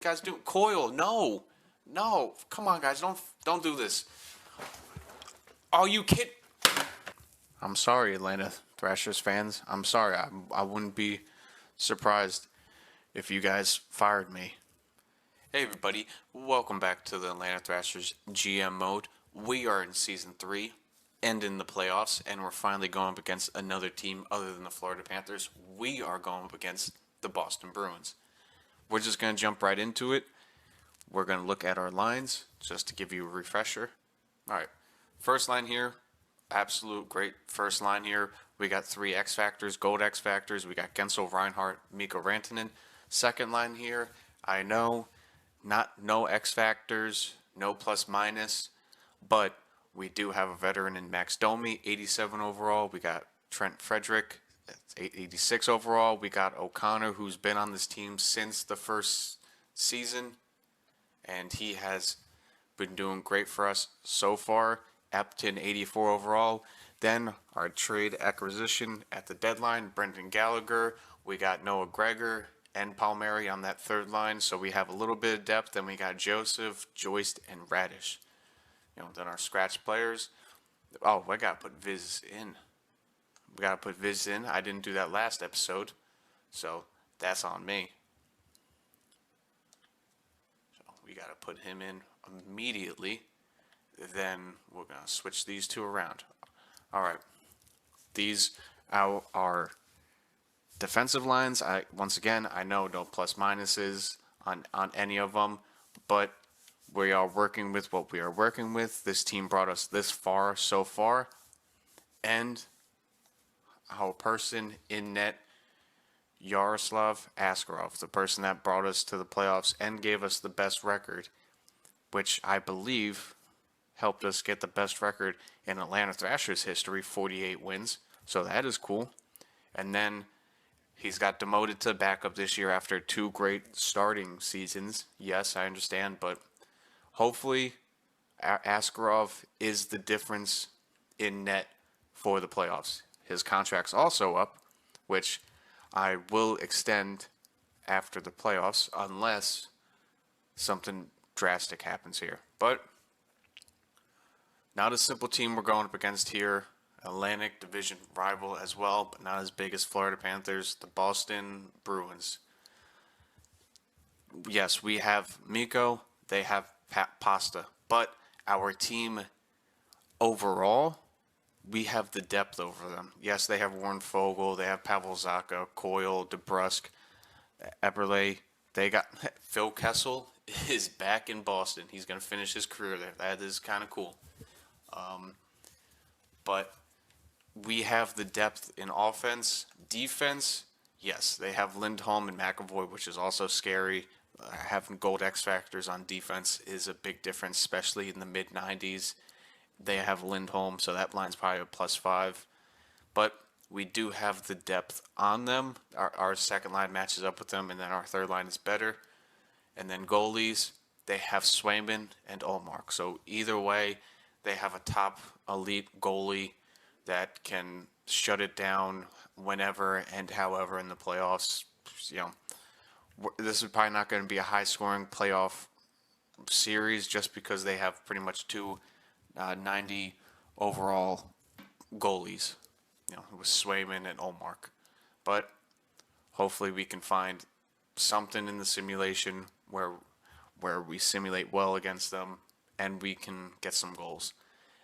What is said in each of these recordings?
Guys, do Coil? No, no. Come on, guys. Don't do this. Are you kidding? I'm sorry, Atlanta Thrashers fans. I'm sorry. I wouldn't be surprised if you guys fired me. Hey, everybody. Welcome back to the Atlanta Thrashers GM mode. We are in Season 3 and in the playoffs, and we're finally going up against another team other than the Florida Panthers. We are going up against the Boston Bruins. We're just going to jump right into it. We're going to look at our lines just to give you a refresher. All right. First line here, absolute great first line here. We got 3 X Factors, Gold X Factors. We got Gensel Reinhardt, Mikko Rantanen. Second line here, I know, no X Factors, no plus minus, but we do have a veteran in Max Domi, 87 overall. We got Trent Frederick, 86 overall. We got O'Connor, who's been on this team since the first season, and he has been doing great for us so far. Ep.12, 84 overall. Then our trade acquisition at the deadline, Brendan Gallagher. We got Noah Gregor and Palmieri on that third line, so we have a little bit of depth. Then we got Joseph, Joyce, and Radish. Then our scratch players. Oh, I gotta put Viz in. We gotta put Viz in. I didn't do that last episode, so that's on me. We got to put him in immediately. Then we're going to switch these two around. All right. These are our defensive lines. Once again, I know no plus minuses on any of them, but we are working with what we are working with. This team brought us this far so far. And our person in net, Yaroslav Askarov, the person that brought us to the playoffs and gave us the best record, which I believe helped us get the best record in Atlanta Thrashers history, 48 wins. So that is cool. And then he's got demoted to backup this year after 2 great starting seasons. Yes, I understand, but hopefully Askarov is the difference in net for the playoffs. His contract's also up, which I will extend after the playoffs unless something drastic happens here. But not a simple team we're going up against here. Atlantic Division rival as well, but not as big as Florida Panthers, the Boston Bruins. Yes, we have Mikko, they have Pasta, but our team overall, we have the depth over them. Yes, they have Warren Fogle, they have Pavel Zacha, Coyle, DeBrusk, Eberle. They got Phil Kessel is back in Boston. He's going to finish his career there. That is kind of cool. But we have the depth in offense. Defense, yes, they have Lindholm and McAvoy, which is also scary. Having gold X Factors on defense is a big difference, especially in the mid-90s. They have Lindholm, so that line's probably a +5. But we do have the depth on them. Our second line matches up with them, and then our third line is better. And then goalies, they have Swayman and Olmark. So either way, they have a top elite goalie that can shut it down whenever and however in the playoffs. This is probably not going to be a high-scoring playoff series just because they have pretty much 2 90 overall goalies, with Swayman and Olmark. But hopefully we can find something in the simulation where we simulate well against them and we can get some goals.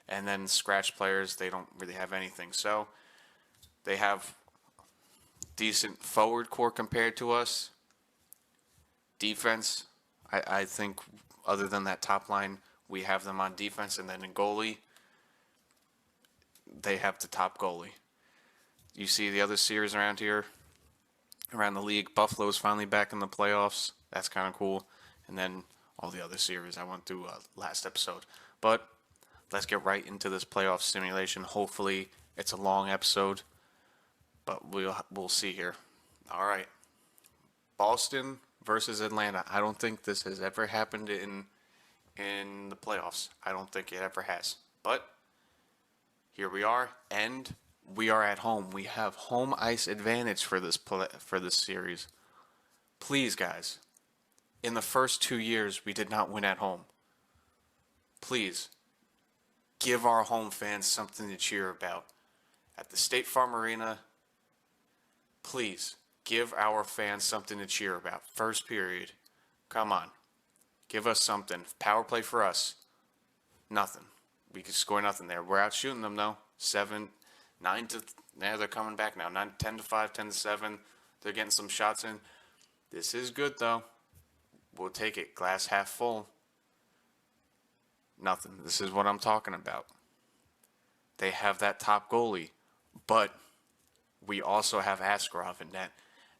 And then scratch players, they don't really have anything. So they have decent forward core compared to us. Defense, I think other than that top line, we have them on defense, and then in goalie, they have the top goalie. You see the other series around here, around the league, Buffalo's finally back in the playoffs. That's kind of cool. And then all the other series I went through last episode. But let's get right into this playoff simulation. Hopefully it's a long episode, but we'll see here. All right. Boston versus Atlanta. I don't think this has ever happened in the playoffs. I don't think it ever has. But here we are, and we are at home. We have home ice advantage for this series. Please, guys, In the first 2 years, we did not win at home. Please, give our home fans something to cheer about. At the State Farm Arena, please, give our fans something to cheer about. First period, come on. Give us something. Power play for us. Nothing. We could score nothing there. We're out shooting them, though. 7, 9 to... Now they're coming back now. 10 to 5, 10 to 7. They're getting some shots in. This is good, though. We'll take it. Glass half full. Nothing. This is what I'm talking about. They have that top goalie. But we also have Askarov in net.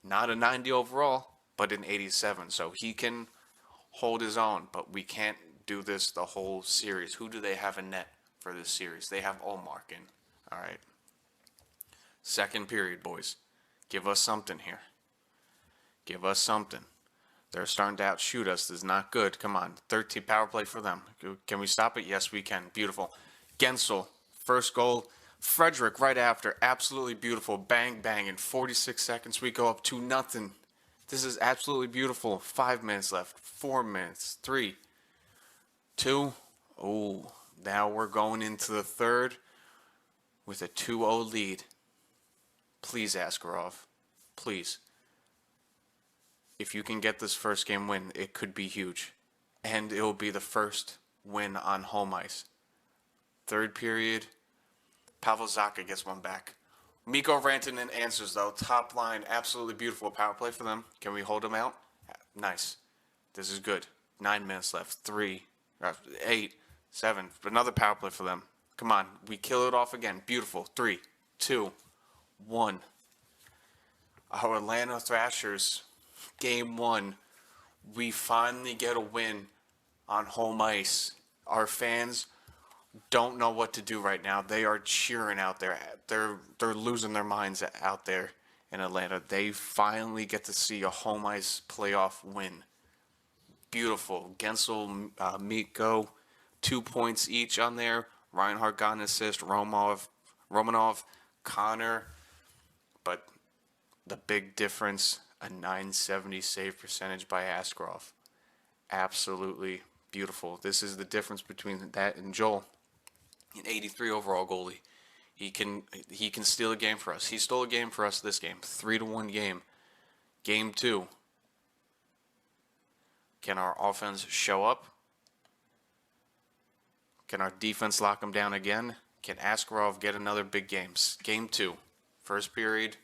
Not a 90 overall, but an 87. So he can hold his own. But we can't do this the whole series. Who do they have in net for this series? They have Olmark in. All right. Second period, boys. Give us something here. Give us something. They're starting to outshoot us. This is not good. Come on. 13 power play for them. Can we stop it? Yes, we can. Beautiful. Gensel, first goal. Frederick right after. Absolutely beautiful. Bang, bang. In 46 seconds, we go up 2-0. This is absolutely beautiful. 5 minutes left. 4 minutes. 3, 2. Oh, now we're going into the third with a 2-0 lead. Please, Askarov. Please. If you can get this first game win, it could be huge. And it will be the first win on home ice. Third period, Pavel Zacha gets one back. Mikko Rantanen answers, though. Top line, absolutely beautiful power play for them. Can we hold them out? Nice. This is good. 9 minutes left. 3, 8, 7. Another power play for them. Come on. We kill it off again. Beautiful. 3, 2, 1. Our Atlanta Thrashers, Game 1. We finally get a win on home ice. Our fans don't know what to do right now. They are cheering out there. They're losing their minds out there in Atlanta. They finally get to see a home ice playoff win. Beautiful. Gensel, Mikko, 2 points each on there. Reinhart got an assist. Romanov, Connor. But the big difference, a 970 save percentage by Askarov. Absolutely beautiful. This is the difference between that and Joel. An 83 overall goalie. He can steal a game for us. He stole a game for us this game. 3-1 game. Game 2. Can our offense show up? Can our defense lock him down again? Can Askarov get another big game? Game 2. First period.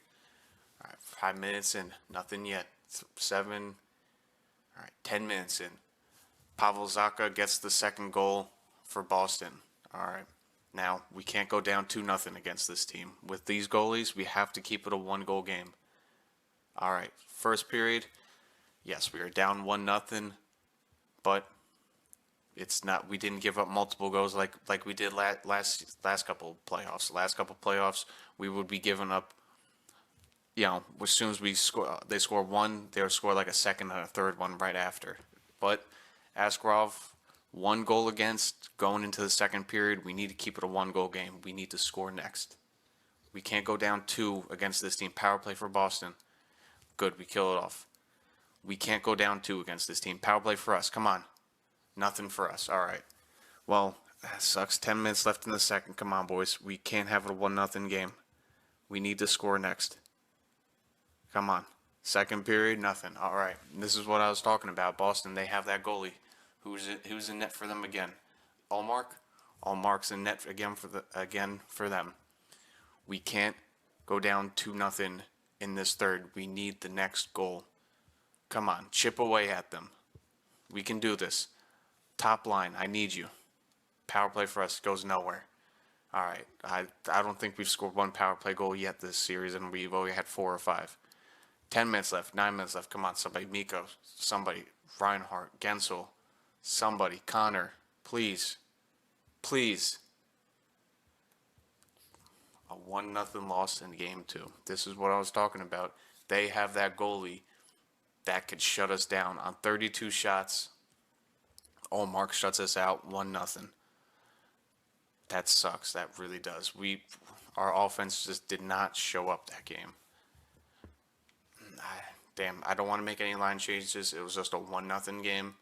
All right, 5 minutes in. Nothing yet. 7. All right, 10 minutes in. Pavel Zacha gets the second goal for Boston. All right. Now, we can't go down 2-0 against this team. With these goalies, we have to keep it a 1-goal game. All right. First period. Yes, we are down 1-0, but it's not. We didn't give up multiple goals like we did last couple playoffs. Last couple playoffs, we would be giving up. You know, as soon as they score one, they'll score like a second and a third one right after. But Askarov, 1 goal against going into the second period. We need to keep it a 1-goal game. We need to score next. We can't go down 2 against this team. Power play for Boston. Good, we kill it off. We can't go down 2 against this team. Power play for us. Come on. Nothing for us. All right. Well, that sucks. 10 minutes left in the second. Come on, boys. We can't have it a 1-0 game. We need to score next. Come on. Second period, nothing. All right. This is what I was talking about. Boston, they have that goalie. Who's in net for them again? Allmark? Allmark's in net again for them. We can't go down 2-0 in this third. We need the next goal. Come on. Chip away at them. We can do this. Top line, I need you. Power play for us goes nowhere. All right. I don't think we've scored 1 power play goal yet this series, and we've only had 4 or 5. 10 minutes left, 9 minutes left. Come on, somebody. Mikko, somebody. Reinhart, Gensel, somebody. Connor, please. Please. A 1-0 loss in game 2. This is what I was talking about. They have that goalie that could shut us down. On 32 shots, Allmark shuts us out 1-0. That sucks. That really does. Our offense just did not show up that game. Damn, I don't want to make any line changes. It was just a 1-0 game.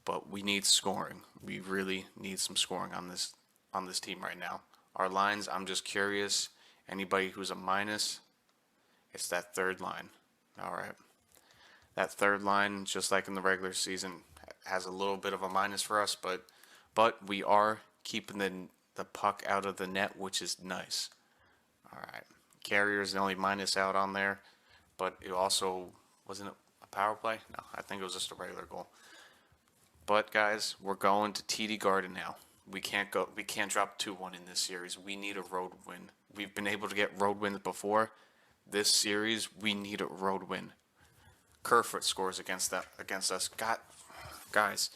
But we need scoring. We really need some scoring on this team right now. Our lines, I'm just curious. Anybody who's a minus, it's that third line. All right. That third line, just like in the regular season, has a little bit of a minus for us, but we are keeping the puck out of the net, which is nice. All right. Carrier's the only minus out on there, but it also wasn't it a power play? No, I think it was just a regular goal. But guys, we're going to TD Garden now. We can't drop 2-1 in this series. We need a road win. We've been able to get road wins before. This series, we need a road win. Kerfoot scores against us. Guys,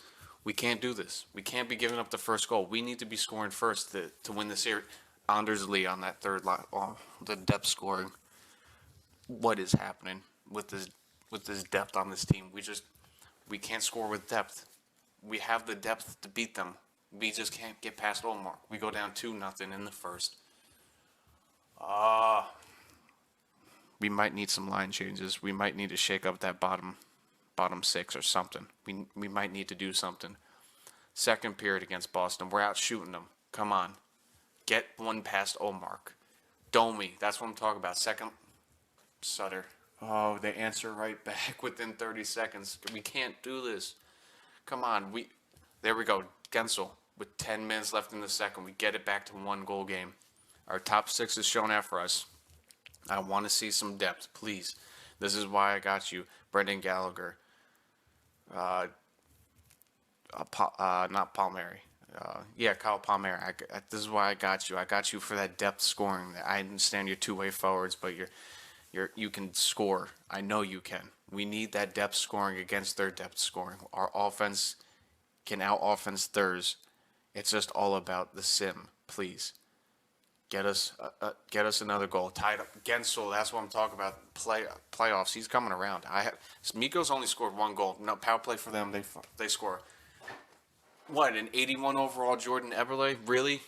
we can't do this. We can't be giving up the first goal. We need to be scoring first to win the series. Anders Lee on that third line. Oh, the depth scoring. What is happening with this depth on this team? We can't score with depth. We have the depth to beat them. We just can't get past Olmark. We go down 2-0 in the first. We might need some line changes. We might need to shake up that bottom six or something. We might need to do something. Second period against Boston, we're out shooting them. Come on, get one past Olmark. Domi, that's what I'm talking about. Second, Sutter. Oh, they answer right back within 30 seconds. We can't do this. Come on, there we go. Gensel with 10 minutes left in the second. We get it back to 1-goal game. Our top six is shown out for us. I want to see some depth, please. This is why I got you, Brendan Gallagher. Not Palmieri. Kyle Palmieri. This is why I got you. I got you for that depth scoring. I understand you're two-way forwards, but you can score. I know you can. We need that depth scoring against their depth scoring. Our offense can out-offense theirs. It's just all about the sim, please. Get us another goal. Tied up. Gensel, that's what I'm talking about. Playoffs. He's coming around. Mikko's only scored 1 goal. No power play for them. They score. What, an 81 overall Jordan Eberle? Really?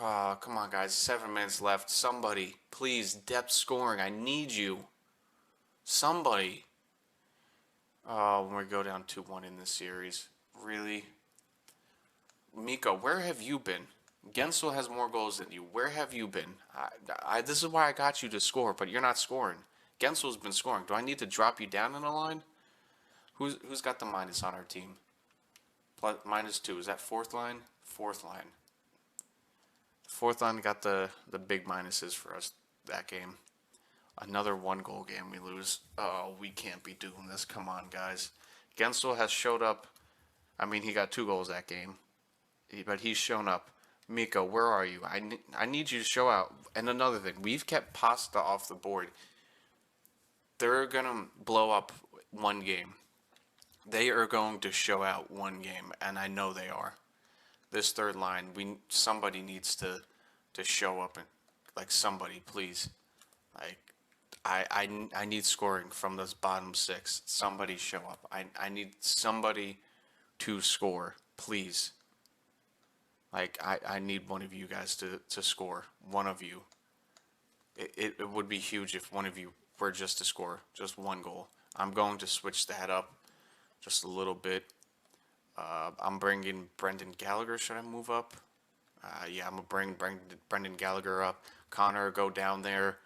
Come on, guys. 7 minutes left. Somebody, please, depth scoring. I need you. Somebody. When we go down 2-1 in this series. Really? Mikko, where have you been? Gensel has more goals than you. Where have you been? This is why I got you to score, but you're not scoring. Gensel's been scoring. Do I need to drop you down in the line? Who's got the minus on our team? -2. Is that fourth line? Fourth line. Fourth line got the big minuses for us that game. Another 1-goal game we lose. Oh, we can't be doing this. Come on, guys. Gensel has showed up. I mean, he got 2 goals that game, but he's shown up. Mikko, where are you? I need you to show out. And another thing, we've kept Pasta off the board. They're going to blow up 1 game. They are going to show out 1 game, and I know they are. This third line, somebody needs to show up, and like, somebody, please. Like, I need scoring from this bottom 6. Somebody show up. I need somebody to score, please. Like, I need one of you guys to score. One of you. It would be huge if one of you were just to score. Just 1 goal. I'm going to switch that up just a little bit. I'm bringing Brendan Gallagher. Should I move up? Yeah, I'm going to bring Brendan Gallagher up. Connor, go down there.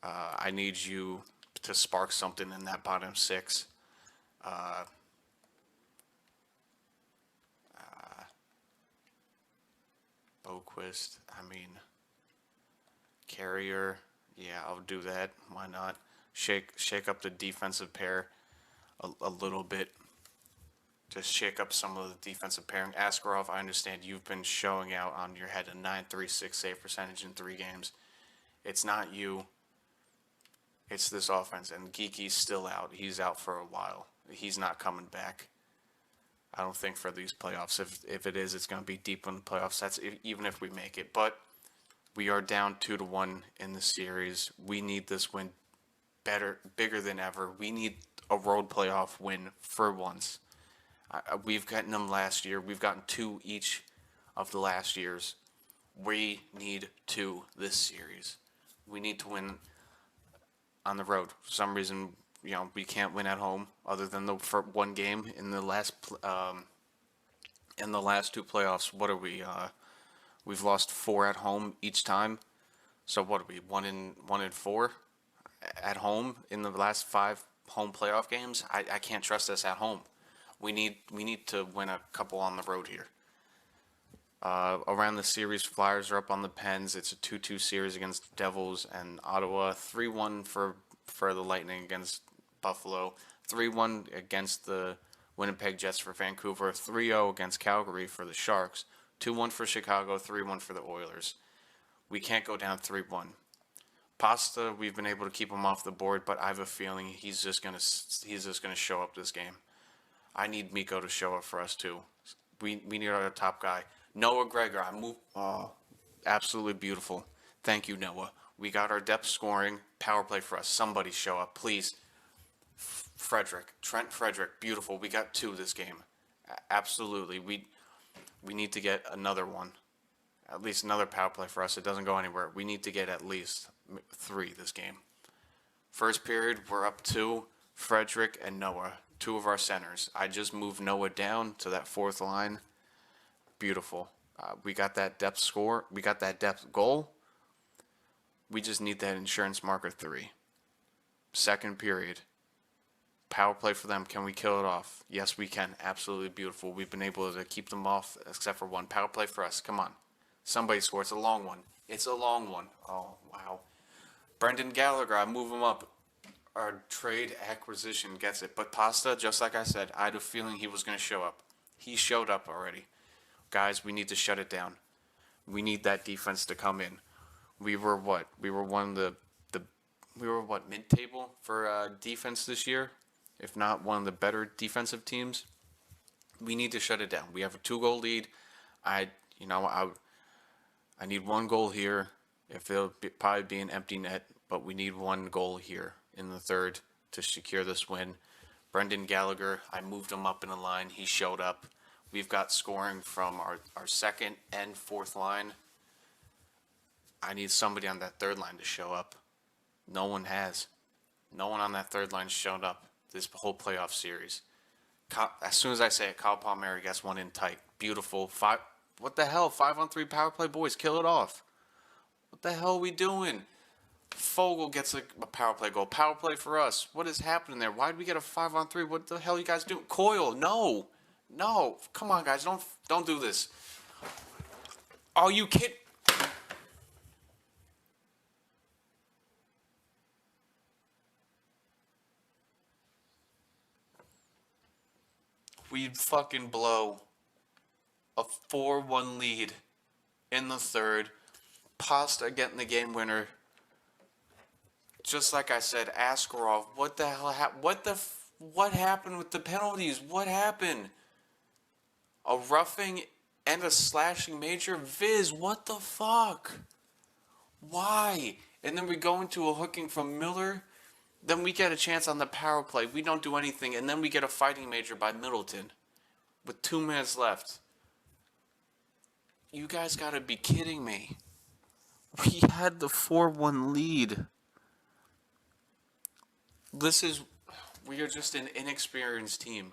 I need you to spark something in that bottom 6. Boquist, Carrier, yeah, I'll do that. Why not? Shake up the defensive pair a little bit. Just shake up some of the defensive pairing. Askarov, I understand you've been showing out on your head a .936 save percentage in 3 games. It's not you. It's this offense, and Geeky's still out. He's out for a while. He's not coming back. I don't think for these playoffs. If it is, it's going to be deep in the playoffs. That's even if we make it. But we are down 2-1 in the series. We need this win bigger than ever. We need a road playoff win for once. We've gotten them last year. We've gotten 2 each of the last years. We need 2 this series. We need to win on the road. For some reason, we can't win at home other than the for one game in the last two playoffs. What are we? We've lost 4 at home each time. So what are we? 1-4 at home in the last 5 home playoff games. I can't trust us at home. We need to win a couple on the road here. Around the series, Flyers are up on the Pens. It's a 2-2 series against Devils and Ottawa. 3-1 for the Lightning against Buffalo. 3-1 against the Winnipeg Jets for Vancouver. 3-0 against Calgary for the Sharks. 2-1 for Chicago. 3-1 for the Oilers. We can't go down 3-1. Pasta, we've been able to keep him off the board, but I have a feeling he's just gonna show up this game. I need Mikko to show up for us too. We need our top guy. Noah Gregor, absolutely beautiful. Thank you, Noah. We got our depth scoring. Power play for us. Somebody show up, please. Trent Frederick, beautiful. We got 2 this game. Absolutely. We need to get another one. At least another power play for us. It doesn't go anywhere. We need to get at least 3 this game. First period, we're up 2. Frederick and Noah, 2 of our centers. I just moved Noah down to that 4th line. Beautiful. We got that depth score. We got that depth goal. We just need that insurance marker 3. Second period. Power play for them. Can we kill it off? Yes, we can. Absolutely beautiful. We've been able to keep them off except for 1. Power play for us. Come on. Somebody score. It's a long one. It's a long one. Oh, wow. Brendan Gallagher, I move him up. Our trade acquisition gets it. But Pasta, just like I said, I had a feeling he was going to show up. He showed up already. Guys, we need to shut it down. We need that defense to come in. We were what? We were one of mid-table for defense this year, if not one of the better defensive teams. We need to shut it down. We have a 2-goal lead. I need 1 goal here. Probably be an empty net, but we need 1 goal here in the third to secure this win. Brendan Gallagher, I moved him up in the line. He showed up. We've got scoring from our second and 4th line. I need somebody on that 3rd line to show up. No one has. No one on that 3rd line showed up this whole playoff series. As soon as I say it, Kyle Palmieri gets 1 in tight. Beautiful. What the hell? 5-on-3 power play, boys. Kill it off. What the hell are we doing? Fogle gets a power play goal. Power play for us. What is happening there? Why did we get a 5-on-3? What the hell are you guys doing? Coyle, no. No. Come on, guys. Don't do this. Are you kidding? We'd fucking blow a 4-1 lead in the third. Pasta getting the game winner. Just like I said, Askarov, what the hell happened? What happened with the penalties? What happened? A roughing and a slashing major? Viz, what the fuck? Why? And then we go into a hooking from Miller. Then we get a chance on the power play. We don't do anything. And then we get a fighting major by Middleton with 2 minutes left. You guys gotta be kidding me. We had the 4-1 lead. We are just an inexperienced team.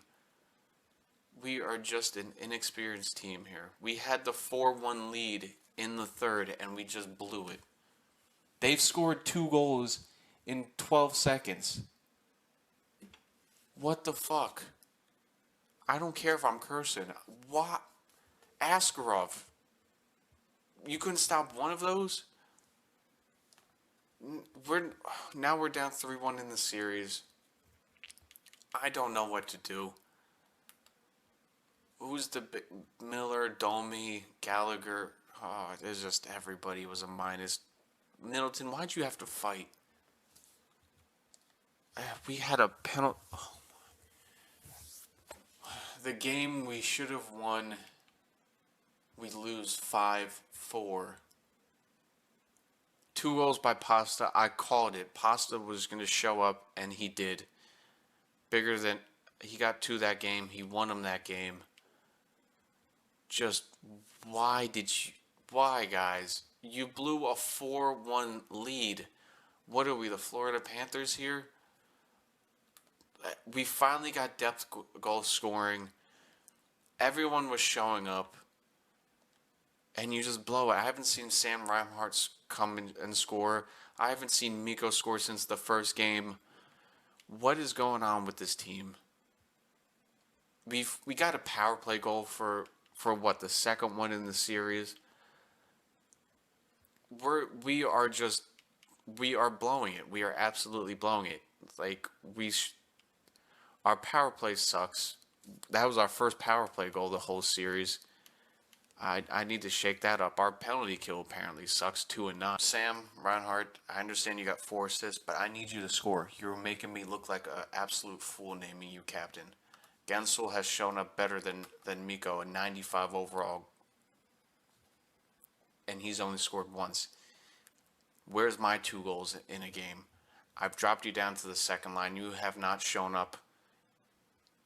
We are just an inexperienced team here. We had the 4-1 lead in the third, and we just blew it. They've scored 2 goals in 12 seconds. What the fuck? I don't care if I'm cursing. What? Askarov. You couldn't stop one of those? We're down 3-1 in the series. I don't know what to do. Who's the big Miller, Domi, Gallagher? Oh, it's just everybody was a minus. Middleton, why'd you have to fight? We had a penalty. Oh. The game we should have won, we lose 5-4. 2 goals by Pasta. I called it. Pasta was going to show up, and he did. He got 2 that game. He won them that game. Just, why, guys? You blew a 4-1 lead. What are we, the Florida Panthers here? We finally got depth goal scoring. Everyone was showing up, and you just blow it. I haven't seen Sam Reinhart come in and score. I haven't seen Mikko score since the first game. What is going on with this team? We got a power play goal for what, the second one in the series. We are just we are blowing it. We are absolutely blowing it. Like our power play sucks. That was our first power play goal the whole series. I need to shake that up. Our penalty kill apparently sucks 2-9. Sam Reinhart, I understand you got 4 assists, but I need you to score. You're making me look like an absolute fool naming you captain. Gensel has shown up better than Mikko, a 95 overall, and he's only scored once. Where's my 2 goals in a game? I've dropped you down to the second line. You have not shown up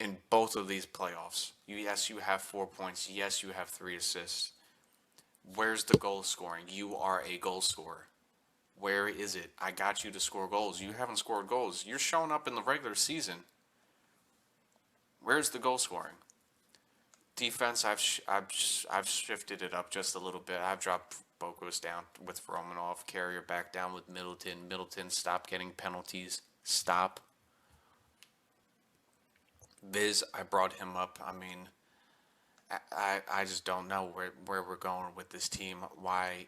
in both of these playoffs. Yes, you have 4 points. Yes, you have 3 assists. Where's the goal scoring? You are a goal scorer. Where is it? I got you to score goals. You haven't scored goals. You're showing up in the regular season. Where's the goal scoring? Defense, I've shifted it up just a little bit. I've dropped Bogusz down with Romanov, Carrier back down with Middleton. Middleton, stop getting penalties. Stop. Viz, I brought him up. I mean, I just don't know where we're going with this team. Why?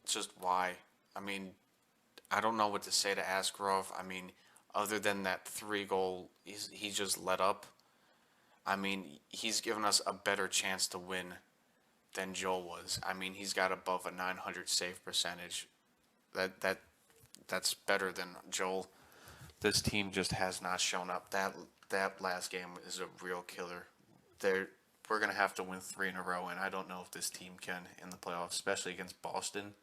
Just why? I mean, I don't know what to say to Askarov. I mean, other than that 3-goal he just let up. I mean, he's given us a better chance to win than Joel was. I mean, he's got above a 900 save percentage. That's better than Joel. This team just has not shown up. That last game is a real killer. We're gonna have to win 3 in a row, and I don't know if this team can in the playoffs, especially against Boston.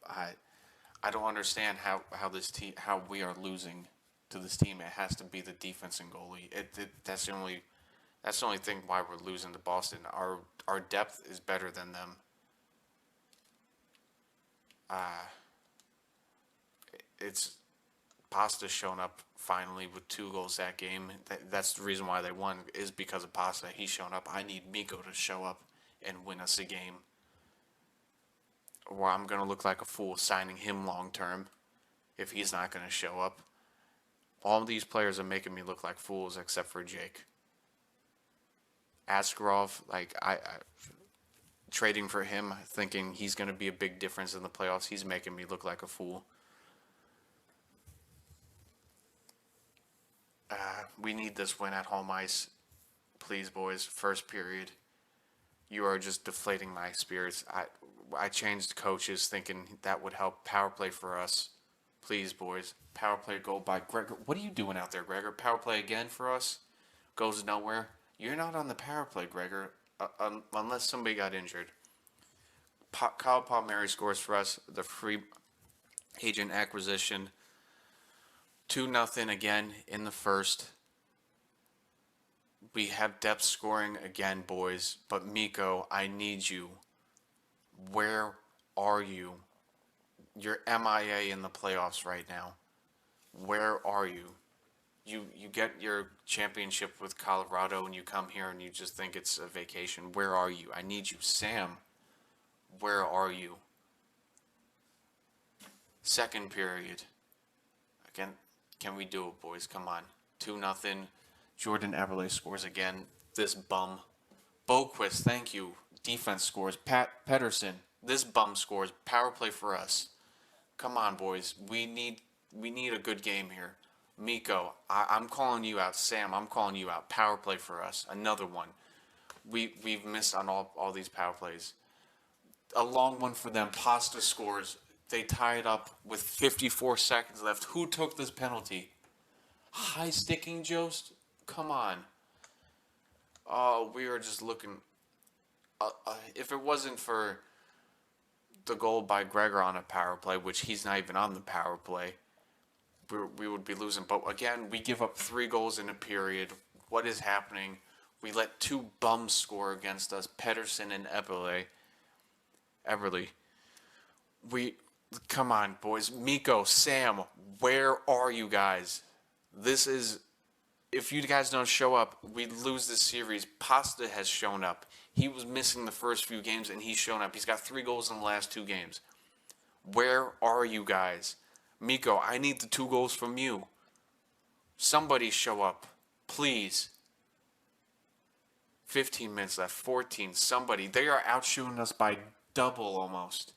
I don't understand how this team, how we are losing to this team. It has to be the defense and goalie. That's the only thing why we're losing to Boston. Our depth is better than them. It's Pasta's shown up finally with 2 goals that game. That's the reason why they won, is because of Pasta. He's shown up. I need Mikko to show up and win us a game, or I'm going to look like a fool signing him long term if he's not going to show up. All these players are making me look like fools except for Jake. Askarov, like I trading for him, thinking he's going to be a big difference in the playoffs, he's making me look like a fool. We need this win at home ice. Please, boys. First period. You are just deflating my spirits. I changed coaches thinking that would help power play for us. Please, boys. Power play goal by Gregor. What are you doing out there, Gregor? Power play again for us? Goes nowhere. You're not on the power play, Gregor, unless somebody got injured. Kyle Palmieri scores for us. The free agent acquisition. 2-0 again in the first. We have depth scoring again, boys. But Mikko, I need you. Where are you? You're MIA in the playoffs right now. Where are you? You get your championship with Colorado and you come here and you just think it's a vacation. Where are you? I need you. Sam, where are you? Second period. Again, can we do it, boys? Come on. 2-0. Jordan Eberle scores again. This bum. Boquist, thank you. Defense scores. Pedersen, this bum scores. Power play for us. Come on, boys. We need a good game here. Mikko, I'm calling you out. Sam, I'm calling you out. Power play for us. Another one. We've missed on all these power plays. A long one for them. Pasta scores. They tie it up with 54 seconds left. Who took this penalty? High sticking Jost? Come on. Oh, we are just looking. If it wasn't for the goal by Gregor on a power play, which he's not even on the power play, we would be losing. But again, we give up 3 goals in a period. What is happening? We let 2 bums score against us, Pedersen and Eberle. Come on, boys. Miko, Sam, where are you guys? This is. If you guys don't show up, we lose this series. Pasta has shown up. He was missing the first few games, and he's shown up. He's got 3 goals in the last 2 games. Where are you guys? Miko, I need the 2 goals from you. Somebody show up. Please. 15 minutes left. 14. Somebody. They are outshooting us by double almost.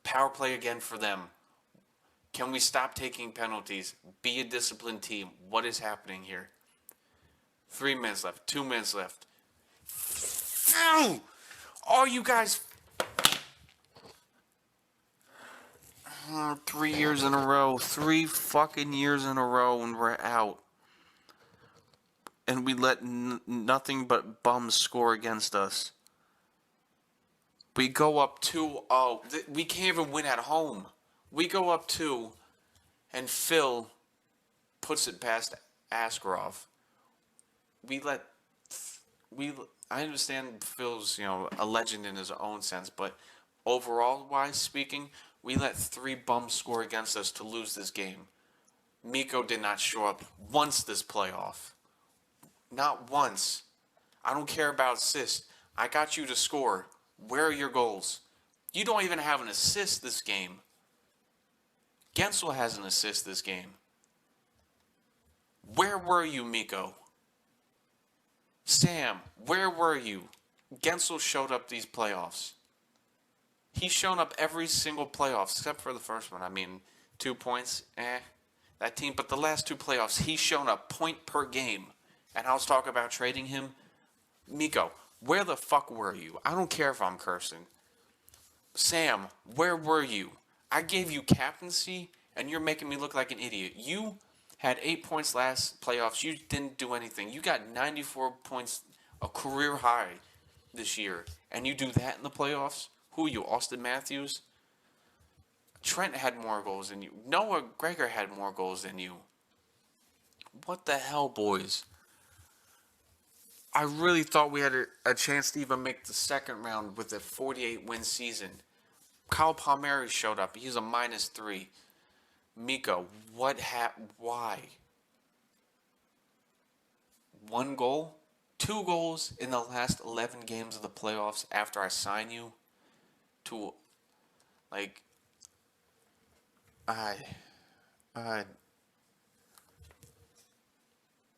Power play again for them. Can we stop taking penalties? Be a disciplined team. What is happening here? 3 minutes left. 2 minutes left. Are you guys... 3 years in a row. 3 fucking years in a row and we're out. And we let nothing but bums score against us. We go up 2-0. We can't even win at home. We go up 2, and Phil puts it past Askarov. I understand Phil's, a legend in his own sense, but overall wise speaking, we let 3 bums score against us to lose this game. Miko did not show up once this playoff. Not once. I don't care about assists. I got you to score. Where are your goals? You don't even have an assist this game. Gensel has an assist this game. Where were you, Miko? Sam, where were you? Gensel showed up these playoffs. He's shown up every single playoff, except for the first one. 2 points, that team. But the last 2 playoffs, he's shown up point per game. And I was talking about trading him. Miko, where the fuck were you? I don't care if I'm cursing. Sam, where were you? I gave you captaincy, and you're making me look like an idiot. You had 8 points last playoffs. You didn't do anything. You got 94 points, a career high this year. And you do that in the playoffs? Who are you, Austin Matthews? Trent had more goals than you. Noah Gregor had more goals than you. What the hell, boys? I really thought we had a chance to even make the second round with a 48-win season. Kyle Palmieri showed up. He's a -3. Miko, why? 1 goal? 2 goals in the last 11 games of the playoffs after I sign you to,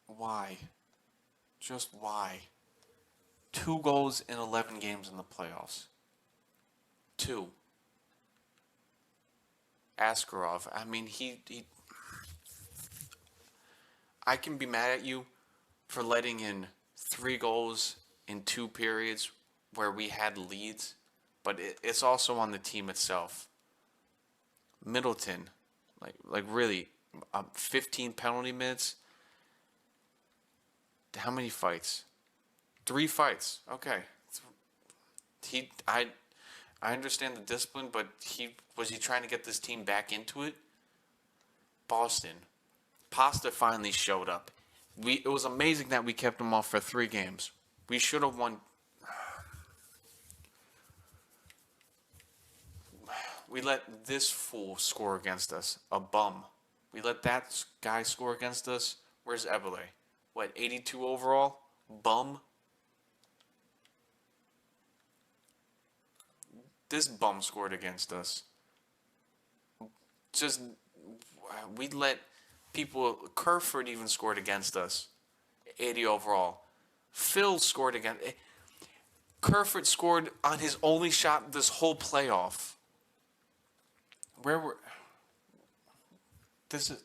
why? Just why? 2 goals in 11 games in the playoffs. 2. Askarov. I can be mad at you for letting in 3 goals in 2 periods where we had leads, but it's also on the team itself. Middleton, really, 15 penalty minutes. How many fights? 3 fights. Okay. I understand the discipline, but was he trying to get this team back into it? Boston. Pasta finally showed up. It was amazing that we kept him off for 3 games. We should have won. We let this fool score against us. A bum. We let that guy score against us. Where's Ebele? 82 overall? Bum. This bum scored against us. We let people... Kerfoot even scored against us. 80 overall. Phil scored against... Kerfoot scored on his only shot this whole playoff. Where were... This is,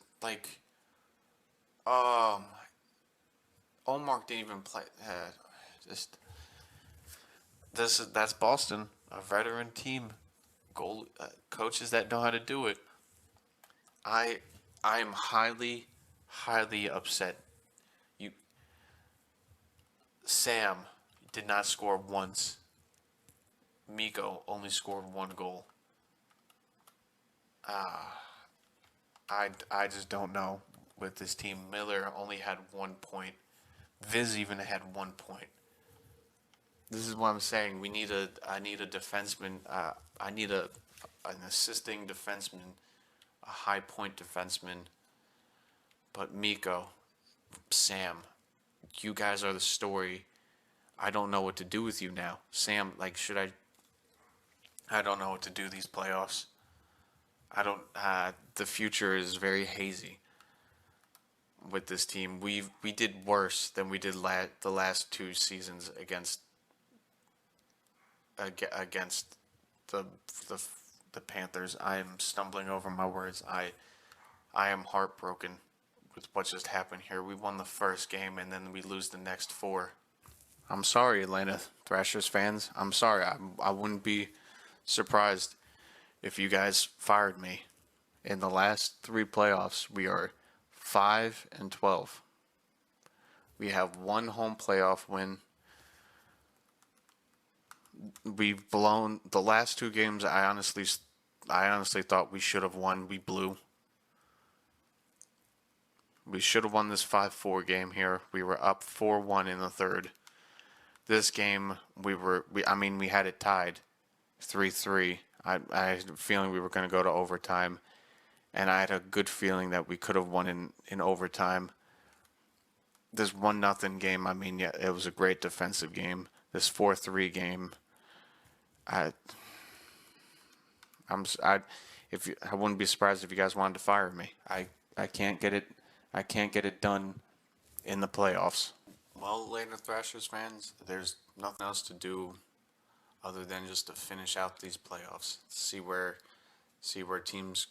Omar didn't even play... That's Boston. A veteran team, coaches that know how to do it. I am highly, highly upset. Sam did not score once. Miko only scored 1 goal. I just don't know with this team. Miller only had 1 point. Viz even had 1 point. This is what I'm saying. I need a defenseman. I need a an assisting defenseman, a high point defenseman. But Miko, Sam, you guys are the story. I don't know what to do with you now. Sam, like, should I don't know what to do these playoffs. I don't. The future is very hazy with this team. We did worse than we did the last two seasons against the the the Panthers. I am stumbling over my words. I am heartbroken with what just happened here. We won the first game and then we lose the next four. I'm sorry, Atlanta Thrashers fans. I'm sorry. I wouldn't be surprised if you guys fired me. In the last three playoffs, we are 5-12. We have one home playoff win. We've blown the last two games. I honestly thought we should have won. We blew. We should have won this 5-4 game here. We were up 4-1 in the third. This game we had it tied 3-3. I had a feeling we were going to go to overtime, and I had a good feeling that we could have won in overtime. This 1-0 game, yeah, it was a great defensive game. This 4-3 game, I wouldn't be surprised if you guys wanted to fire me. I can't get it done in the playoffs. Well, Atlanta Thrashers fans, there's nothing else to do other than just to finish out these playoffs. See where teams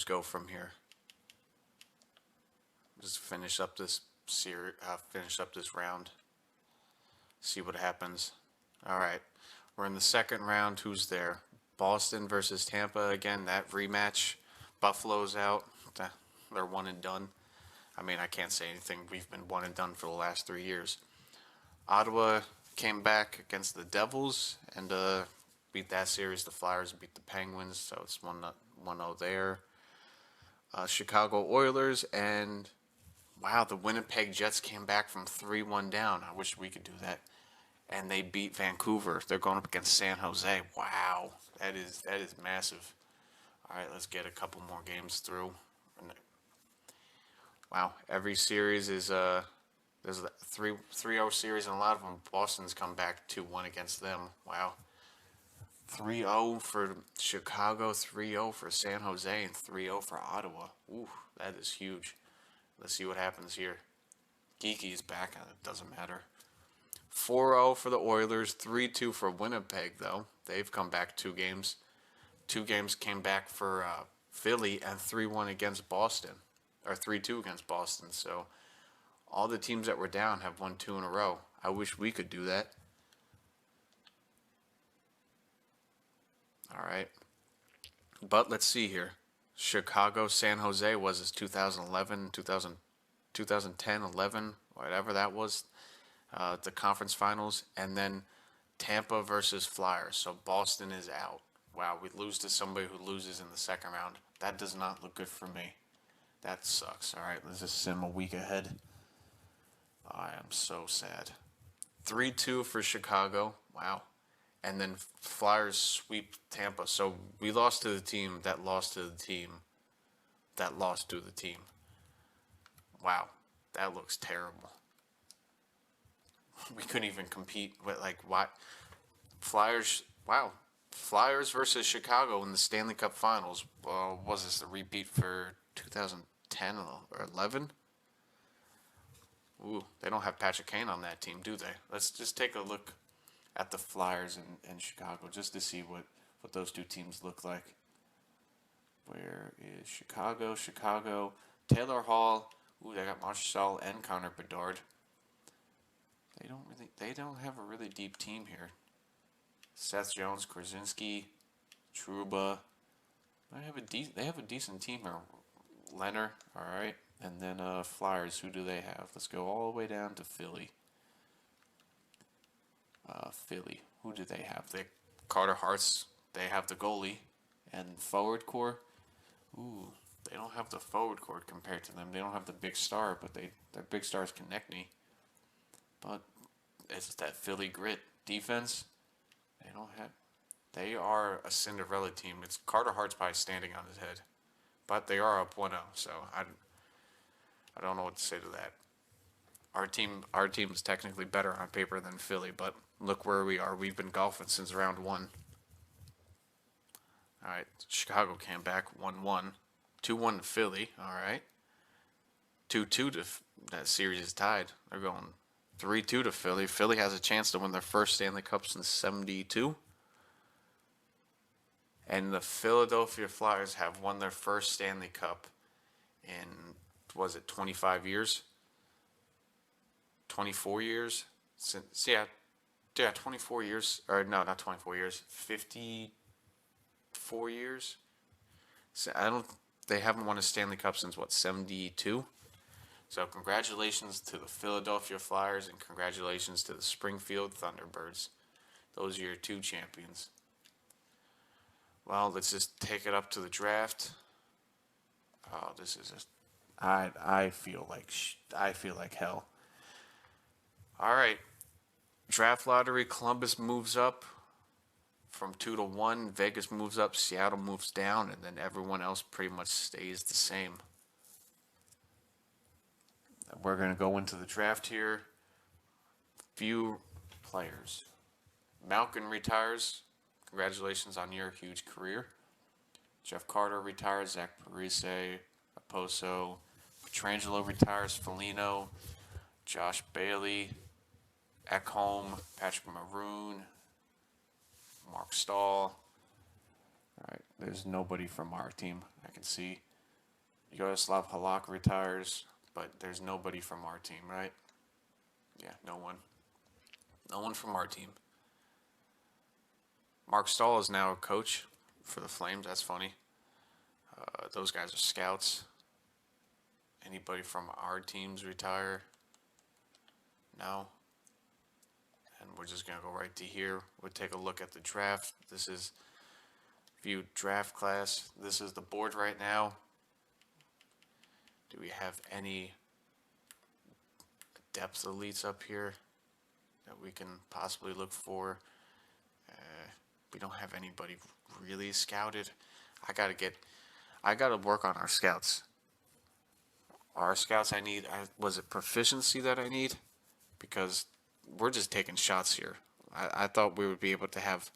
go from here. Just finish up this round. See what happens. All right, we're in the second round. Who's there? Boston versus Tampa again. That rematch. Buffalo's out. They're one and done. I can't say anything. We've been one and done for the last 3 years. Ottawa came back against the Devils and beat that series. The Flyers beat the Penguins, so it's 1-0 there. Chicago Oilers and wow, the Winnipeg Jets came back from 3-1 down. I wish we could do that. And they beat Vancouver. They're going up against San Jose. Wow, that is massive. All right, let's get a couple more games through. Wow, every series is there's a 3-0 series, and a lot of them Boston's come back 2-1 against them. Wow. 3-0 for Chicago, 3-0 for San Jose, and 3-0 for Ottawa. Ooh, that is huge. Let's see what happens here. Geeky's back, it doesn't matter. 4-0 for the Oilers, 3-2 for Winnipeg, though. They've come back 2 games. 2 games came back for Philly, and 3-1 against Boston. Or 3-2 against Boston. So all the teams that were down have won 2 in a row. I wish we could do that. All right. But let's see here. Chicago, San Jose was his 2011, 2010, 11, whatever that was, the conference finals. And then Tampa versus Flyers. So Boston is out. Wow, we lose to somebody who loses in the second round. That does not look good for me. That sucks. All right, let's just send them a week ahead. I am so sad. 3-2 for Chicago. Wow. And then Flyers sweep Tampa. So we lost to the team that lost to the team that lost to the team. Wow. That looks terrible. We couldn't even compete with, what? Flyers, wow. Flyers versus Chicago in the Stanley Cup Finals. Was this the repeat for 2010 or 11? Ooh, they don't have Patrick Kane on that team, do they? Let's just take a look at the Flyers in Chicago just to see what those two teams look like. Where is Chicago? Taylor Hall. Ooh, they got Marshall and Connor Bedard. They don't have a really deep team here. Seth Jones, Krasinski, Trouba. They have a decent team here. Leonard, all right. And then Flyers, who do they have? Let's go all the way down to Philly. Who do they have? Carter Hart's. They have the goalie. And forward core. Ooh, they don't have the forward core compared to them. They don't have the big star, but their big star is Konechny. But it's that Philly grit. Defense, they don't have. They are a Cinderella team. It's Carter Hart's probably standing on his head. But they are up 1-0, so I don't know what to say to that. Our team is technically better on paper than Philly, but look where we are. We've been golfing since round 1. All right, Chicago came back 1-1, 2-1 to Philly. All right, 2-2 to that series is tied. They're going 3-2 to Philly. Philly has a chance to win their first Stanley Cup since '72. And the Philadelphia Flyers have won their first Stanley Cup in, was it 25 years? 24 years? Since, yeah, 24 years. Or no, not 24 years. 54 years? So they haven't won a Stanley Cup since what, 72? So congratulations to the Philadelphia Flyers and congratulations to the Springfield Thunderbirds. Those are your 2 champions. Well, let's just take it up to the draft. Oh, this is I feel like hell. All right, draft lottery. Columbus moves up from 2-1. Vegas moves up. Seattle moves down, and then everyone else pretty much stays the same. We're gonna go into the draft here. Few players. Malkin retires. Congratulations on your huge career. Jeff Carter retires. Zach Parise, Oposo, Petrangelo retires. Foligno, Josh Bailey, Ekholm, Patrick Maroon, Mark Stahl. All right, there's nobody from our team I can see. Yaroslav Halak retires, but there's nobody from our team, right? Yeah, no one. No one from our team. Mark Stahl is now a coach for the Flames. That's funny. Those guys are scouts. Anybody from our teams retire? No. And we're just going to go right to here. We'll take a look at the draft. This is view draft class. This is the board right now. Do we have any depth elites up here that we can possibly look for? We don't have anybody really scouted. I gotta work on our scouts. Our scouts I need, was it proficiency that I need? Because we're just taking shots here. I thought we would be able to have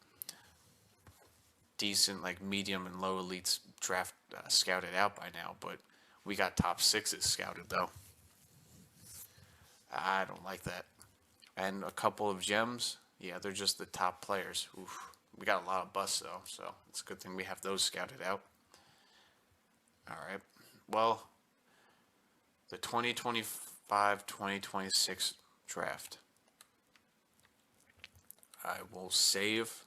decent, like medium and low elites draft scouted out by now, but we got top 6s scouted though. I don't like that. And a couple of gems, yeah, they're just the top players. Oof. We got a lot of busts though, so it's a good thing we have those scouted out. All right. Well, the 2025-2026 draft. I will save.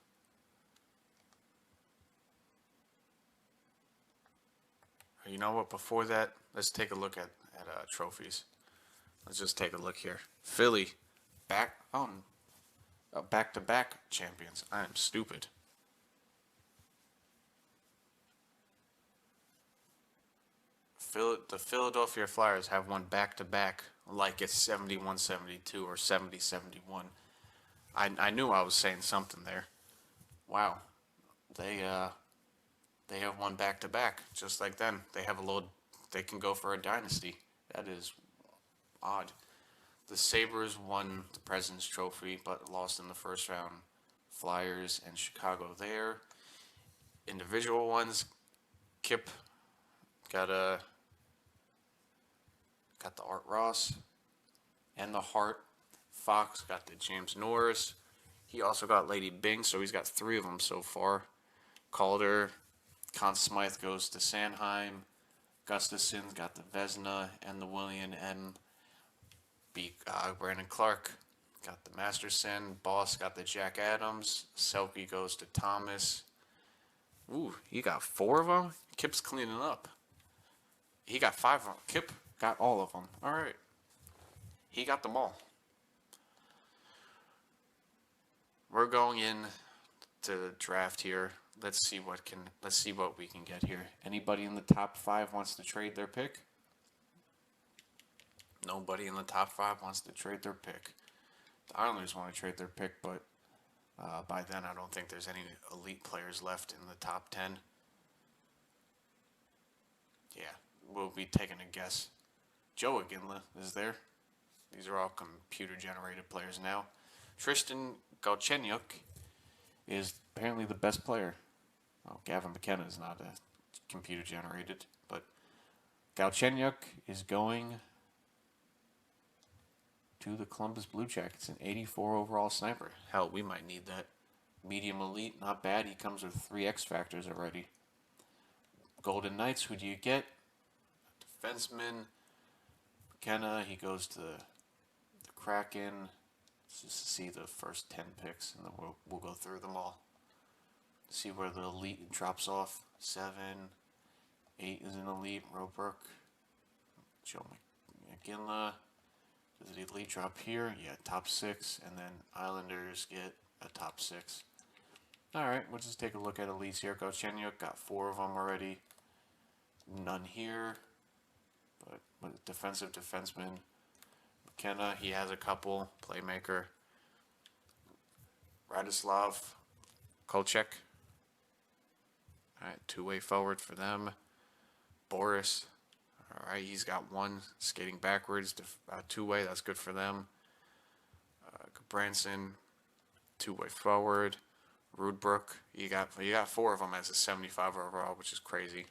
You know what? Before that, let's take a look at trophies. Let's just take a look here. Philly, back-to-back champions. I am stupid. The Philadelphia Flyers have won back-to-back like it's 71-72 or 70-71. I knew I was saying something there. Wow. They have won back-to-back just like them. They can go for a dynasty. That is odd. The Sabres won the President's Trophy but lost in the first round. Flyers and Chicago there. Individual ones, Kip got the Art Ross and the Hart. Fox got the James Norris. He also got Lady Byng, so he's got 3 of them so far. Calder, Conn Smythe goes to Sanheim. Gustafson's got the Vezina and the William N. Brandon Clark got the Masterson. Boss got the Jack Adams. Selke goes to Thomas. Ooh, he got 4 of them? Kip's cleaning up. He got 5 of them. Kip got all of them. All right. He got them all. We're going in to the draft here. Let's see what we can get here. Anybody in the top 5 wants to trade their pick? Nobody in the top 5 wants to trade their pick. The Islanders want to trade their pick, but By then, I don't think there's any elite players left in the top 10. Yeah, we'll be taking a guess. Joe Iginla is there. These are all computer-generated players now. Tristan Galchenyuk is apparently the best player. Oh, Gavin McKenna is not computer-generated, but Galchenyuk is going to the Columbus Blue Jackets, an 84 overall sniper. Hell, we might need that. Medium elite, not bad. He comes with 3 X factors already. Golden Knights, who do you get? Defenseman McKenna, he goes to the Kraken. Let's just see the first 10 picks, and then we'll go through them all. See where the elite drops off. 7, 8 is an elite. Robert, Joe McGinley. Does the elite drop here? Yeah, top 6, and then Islanders get a top 6. Alright, we'll just take a look at elites here. Galchenyuk got 4 of them already. None here. But defensive defenseman. McKenna, he has a couple. Playmaker. Radislav Kolchek. Alright, 2-way forward for them. Boris. Alright, he's got 1 skating backwards. 2-way, that's good for them. Branson, 2-way forward. Rudbrook, you got 4 of them as a 75 overall, which is crazy.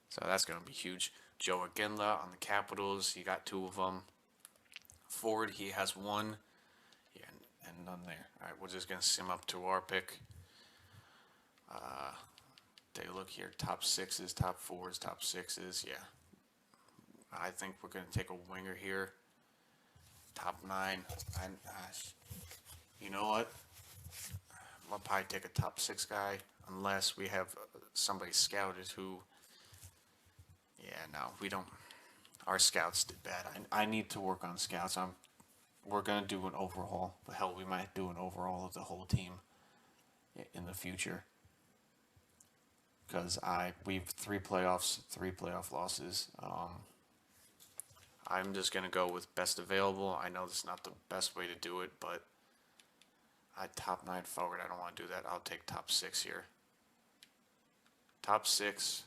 So that's going to be huge. Joe Iginla on the Capitals, he got 2 of them. Forward, he has 1. Yeah, and none there. All right, we're just going to sim up to our pick. Take a look here. Top 6s, top 4s, top 6s. Yeah. I think we're going to take a winger here. Top 9. You know what? I'll probably take a top 6 guy unless we have somebody scouted who. Yeah, no, we don't. Our scouts did bad. I need to work on scouts. We're gonna do an overhaul. Hell, we might do an overhaul of the whole team in the future. Because we've 3 playoffs, 3 playoff losses. I'm just gonna go with best available. I know this is not the best way to do it, but top 9 forward. I don't want to do that. I'll take top 6 here. Top 6.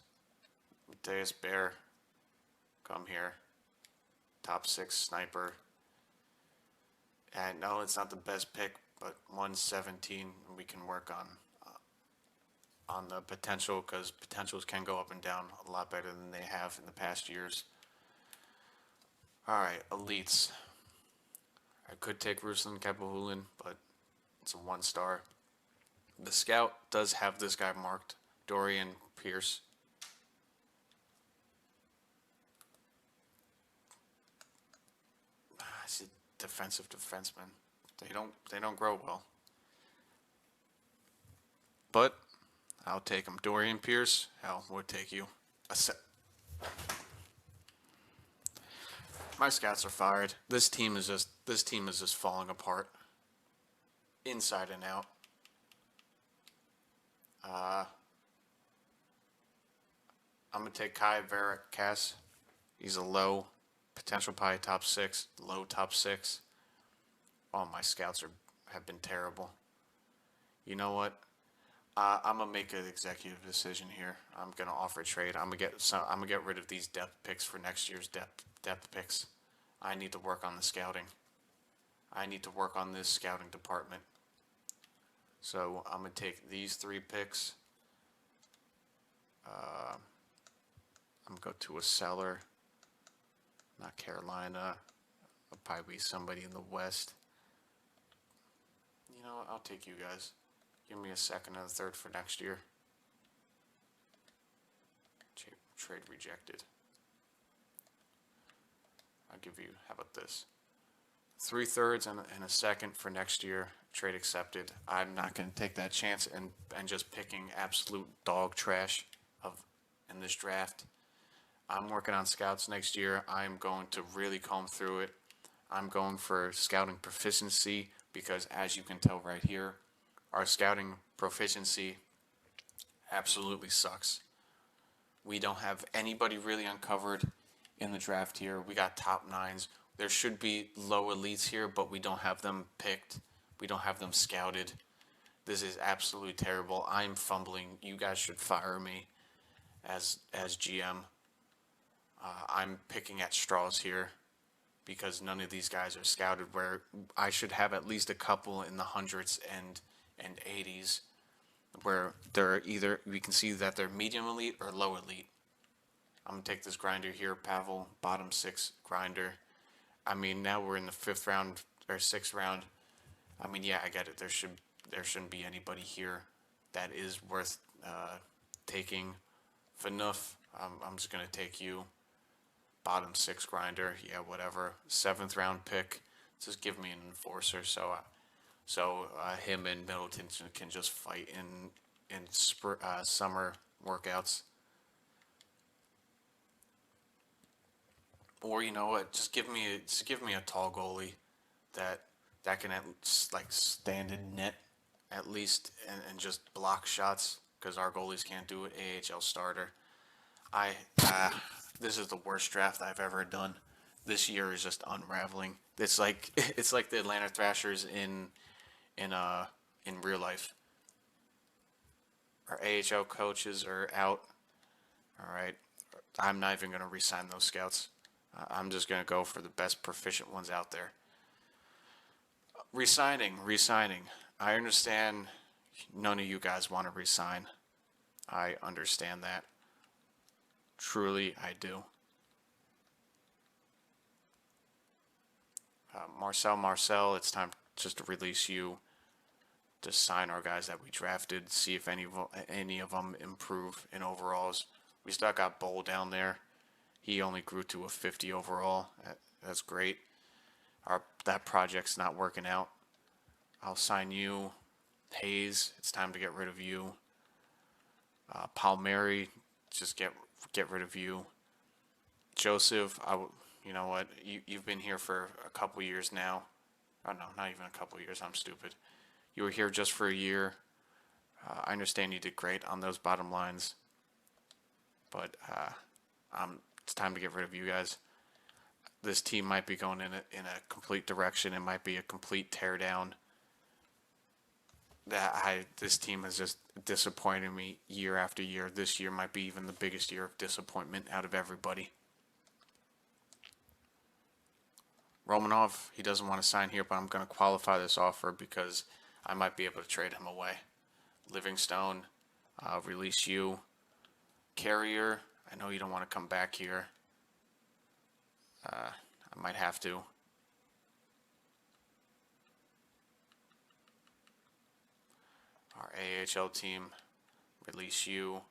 Mateus Bear. Come here. Top 6 sniper. And no, it's not the best pick, but 117 we can work on the potential, because potentials can go up and down a lot better than they have in the past years. Alright, elites. I could take Ruslan Kapahulin, but it's a 1-star. The scout does have this guy marked, Dorian Pierce. He's a defensive defenseman. They don't grow well. But I'll take him. Dorian Pierce, hell, would take you. My scouts are fired. This team is just falling apart, inside and out. I'm gonna take Kai Verikas. He's a low potential, probably top 6, low top 6. Oh, my scouts have been terrible. You know what? I'm gonna make an executive decision here. I'm gonna offer a trade. I'm gonna get rid of these depth picks for next year's depth picks. I need to work on the scouting. I need to work on this scouting department. So I'm gonna take these 3 picks. I'm gonna go to a seller. Not Carolina. I'll probably be somebody in the West. You know what? I'll take you guys. Give me a 2nd and a 3rd for next year. Trade rejected. I'll give you, how about this? 3 thirds and a 2nd for next year. Trade accepted. I'm not going to take that chance and just picking absolute dog trash in this draft. I'm working on scouts next year. I'm going to really comb through it. I'm going for scouting proficiency because, as you can tell right here, our scouting proficiency absolutely sucks. We don't have anybody really uncovered in the draft here. We got top 9s. There should be low elites here, but we don't have them picked. We don't have them scouted. This is absolutely terrible. I'm fumbling. You guys should fire me as GM. I'm picking at straws here because none of these guys are scouted where I should have at least a couple in the hundreds and 80s where they're either we can see that they're medium elite or low elite. I'm gonna take this grinder here, Pavel, bottom six grinder. I mean, now we're in the fifth round or sixth round. I mean, yeah, I get it. There shouldn't be anybody here that is worth taking. Enough. I'm just gonna take you, bottom six grinder. Yeah, whatever. Seventh round pick. Just give me an enforcer so him and Middleton can just fight in summer workouts. Or you know what? Just give me a tall goalie that can like stand in net at least and just block shots because our goalies can't do it. AHL starter. I this is the worst draft I've ever done. This year is just unraveling. It's like it's like the Atlanta Thrashers in in real life. Our AHL coaches are out. All right, I'm not even gonna re-sign those scouts. I'm just gonna go for the best proficient ones out there. Resigning. I understand none of you guys want to resign. I understand that. Truly, I do. Marcel, it's time just to release you to sign our guys that we drafted. See if any of them improve in overalls. We still got Bowl down there. He only grew to a 50 overall. That's great. That project's not working out. I'll sign you. Hayes, it's time to get rid of you. Palmieri, just get rid of you. Joseph, you know what? You've been here for a couple years now. Oh no, not even a couple years. I'm stupid. You were here just for a year. I understand you did great on those bottom lines, but it's time to get rid of you guys. This team might be going in a complete direction. It might be a complete teardown. This team has just disappointed me year after year. This year might be even the biggest year of disappointment out of everybody. Romanov, he doesn't want to sign here, but I'm going to qualify this offer because I might be able to trade him away. Livingstone, release you. Carrier, I know you don't want to come back here. I might have to. Our AHL team, release you.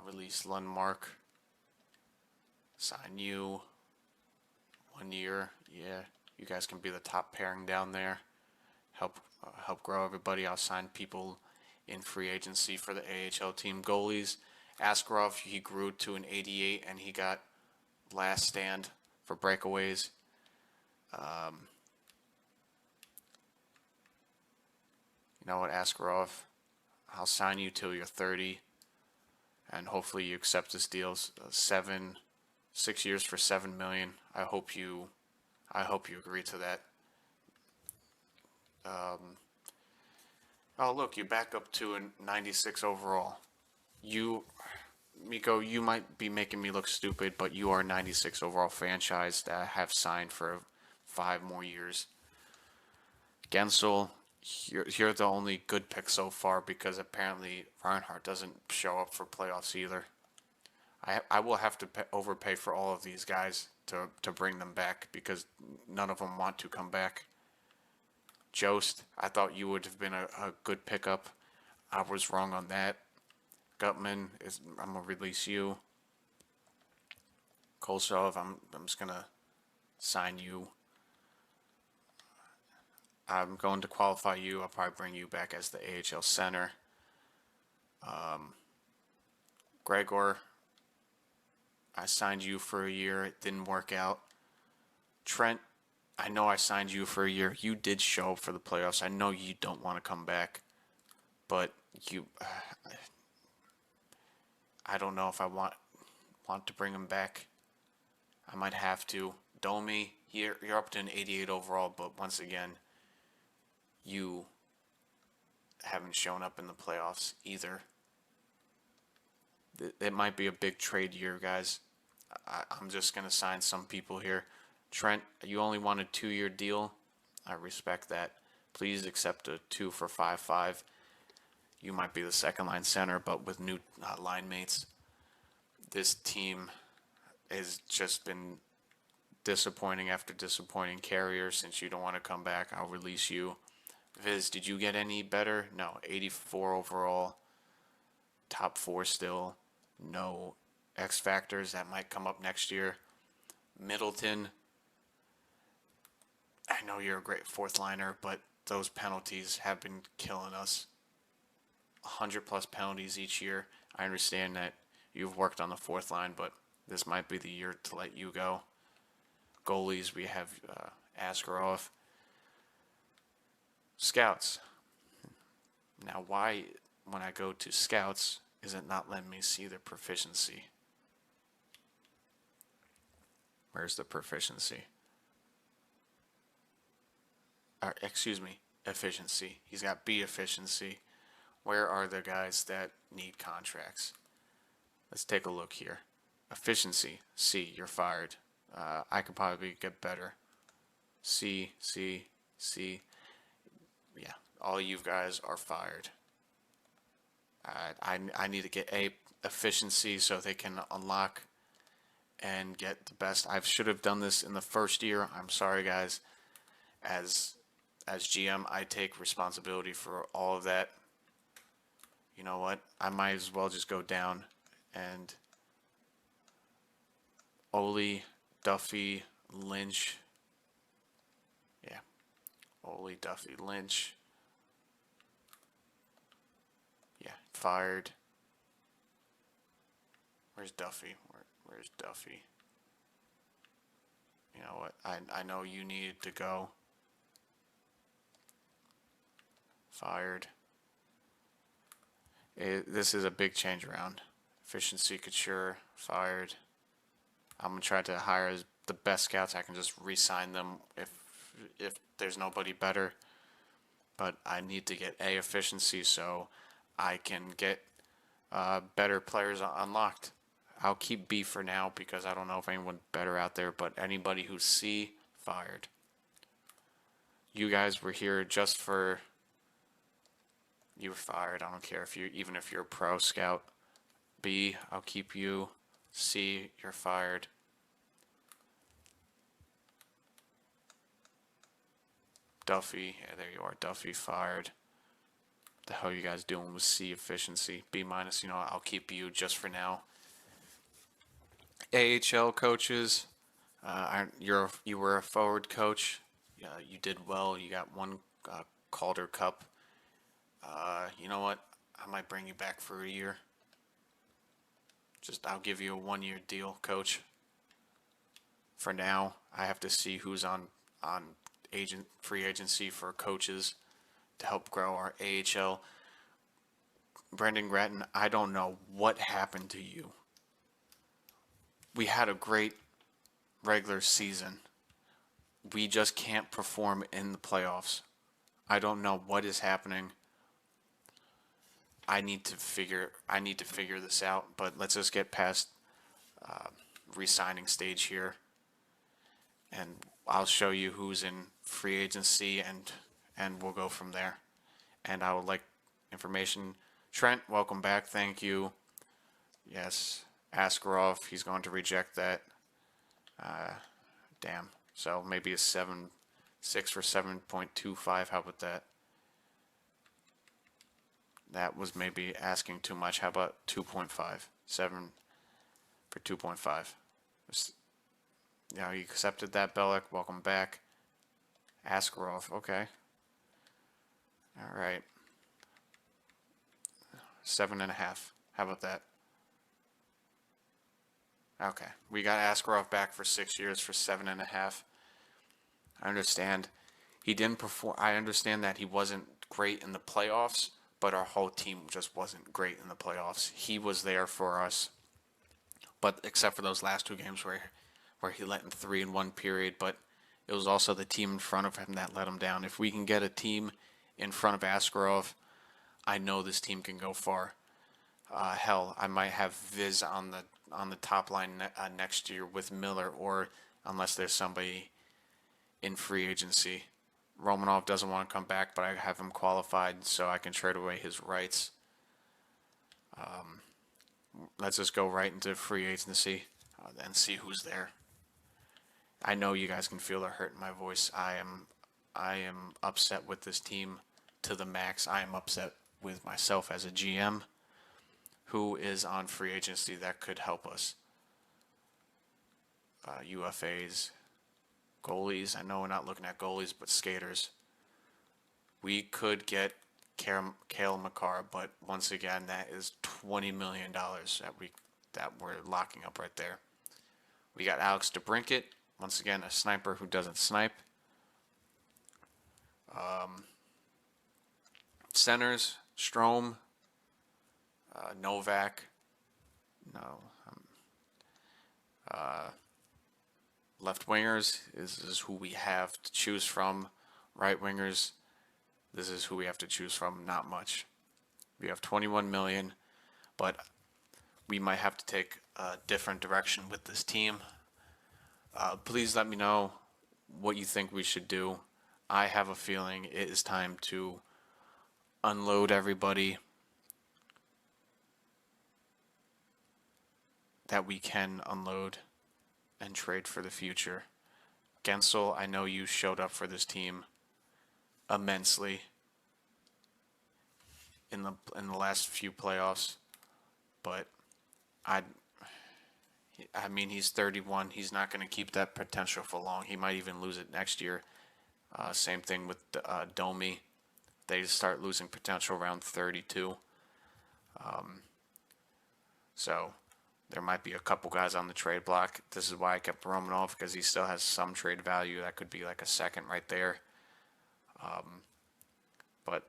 Release Lundmark. Sign you. 1 year. Yeah, you guys can be the top pairing down there. Help grow everybody. I'll sign people in free agency for the AHL team. Goalies, Askarov, he grew to an 88 and he got last stand for breakaways. You know what, Askarov, I'll sign you till you're 30, and hopefully you accept this deal. 6 years for $7 million. I hope you agree to that. Oh look, you back up to a 96 overall. Miko, you might be making me look stupid, but you are a 96 overall franchise that have signed for 5 more years. Gensel, you're the only good pick so far because apparently Reinhardt doesn't show up for playoffs either. I will have to overpay for all of these guys to bring them back because none of them want to come back. Jost, I thought you would have been a good pickup. I was wrong on that. Gutman, I'm going to release you. Kolsov, I'm just going to sign you. I'm going to qualify you. I'll probably bring you back as the AHL center. Gregor, I signed you for a year. It didn't work out. Trent, I know I signed you for a year. You did show up for the playoffs. I know you don't want to come back, but I don't know if I want to bring him back. I might have to. Domi, you're up to an 88 overall, but once again, you haven't shown up in the playoffs either. It might be a big trade year, guys. I'm just going to sign some people here. Trent, you only want a 2-year deal. I respect that. Please accept a 2 for 5.5. You might be the second line center, but with new line mates, this team has just been disappointing after disappointing. Carrier, since you don't want to come back, I'll release you. Viz, did you get any better? No, 84 overall. Top 4 still. No X factors that might come up next year. Middleton, I know you're a great fourth liner, but those penalties have been killing us. 100 plus penalties each year. I understand that you've worked on the fourth line, but this might be the year to let you go. Goalies, we have Askarov. Scouts. Now, why, when I go to scouts, is it not letting me see the proficiency? Where's the proficiency? Excuse me, efficiency. He's got B efficiency. Where are the guys that need contracts? Let's take a look here. Efficiency, C, you're fired. I could probably get better. C, C, C. Yeah, all you guys are fired. I need to get A efficiency so they can unlock and get the best. I should have done this in the first year. I'm sorry, guys. As GM, I take responsibility for all of that. You know what? I might as well just go down and Ole, Duffy, Lynch. Yeah. Ole, Duffy, Lynch. Yeah, fired. Where's Duffy? Where's Duffy? You know what? I know you needed to go. Fired. This is a big change around. Efficiency, Couture, fired. I'm gonna try to hire the best scouts. I can just re-sign them if there's nobody better. But I need to get A efficiency so I can get better players unlocked. I'll keep B for now because I don't know if anyone's better out there. But anybody who's C, fired. You guys were here just for. You were fired. I don't care if even if you're a pro scout. B, I'll keep you. C, you're fired. Duffy, yeah, there you are. Duffy fired. What the hell are you guys doing with C efficiency? B minus, you know, I'll keep you just for now. AHL coaches, you were a forward coach. You did well. You got one Calder Cup. You know what? I might bring you back for a year. I'll give you a 1-year deal, coach. For now, I have to see who's on free agency for coaches to help grow our AHL. Brendan Gratton, I don't know what happened to you. We had a great regular season. We just can't perform in the playoffs. I don't know what is happening. I need to figure this out, but let's just get past re-signing stage here, and I'll show you who's in free agency, and we'll go from there. And I would like information. Trent, welcome back. Thank you. Yes, Askarov, he's going to reject that. Damn. So maybe a 7.6 for 7.25. How about that? That was maybe asking too much. How about 2.5? 7 for 2.5. Yeah, you accepted that, Bellick. Welcome back. Askarov, okay. All right. 7.5. How about that? Okay. We got Askarov back for 6 years for 7.5. I understand. He didn't perform. I understand that he wasn't great in the playoffs, but our whole team just wasn't great in the playoffs. He was there for us, but except for those last 2 games where he let in 3 in one period, but it was also the team in front of him that let him down. If we can get a team in front of Askarov, I know this team can go far. Hell, I might have Viz on the top line next year with Miller, or unless there's somebody in free agency. Romanov doesn't want to come back, but I have him qualified so I can trade away his rights. Let's just go right into free agency and see who's there. I know you guys can feel the hurt in my voice. I am upset with this team to the max. I am upset with myself as a GM who is on free agency that could help us. UFAs, goalies. I know we're not looking at goalies, but skaters. We could get Cale Makar, but once again, that is $20 million that we're locking up right there. We got Alex DeBrincat, once again a sniper who doesn't snipe. Centers, Strome, Novak. No. Left wingers is who we have to choose from. Right wingers, this is who we have to choose from. Not much. We have 21 million, but we might have to take a different direction with this team. Please let me know what you think we should do. I have a feeling it is time to unload everybody that we can unload and trade for the future. Gensel, I know you showed up for this team immensely in the last few playoffs, but I mean he's 31. He's not going to keep that potential for long. He might even lose it next year. Same thing with Domi. They start losing potential around 32. So there might be a couple guys on the trade block. This is why I kept Romanov, because he still has some trade value. That could be like a second right there. But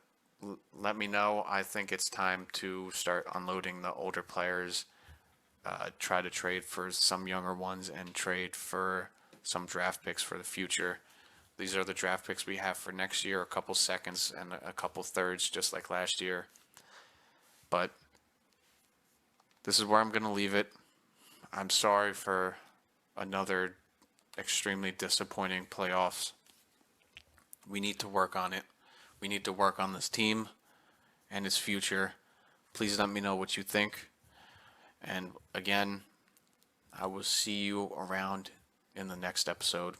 let me know. I think it's time to start unloading the older players. Try to trade for some younger ones and trade for some draft picks for the future. These are the draft picks we have for next year, a couple seconds and a couple thirds, just like last year. But this is where I'm going to leave it. I'm sorry for another extremely disappointing playoffs. We need to work on it. We need to work on this team and its future. Please let me know what you think. And again, I will see you around in the next episode.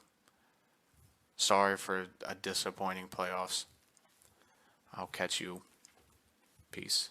Sorry for a disappointing playoffs. I'll catch you. Peace.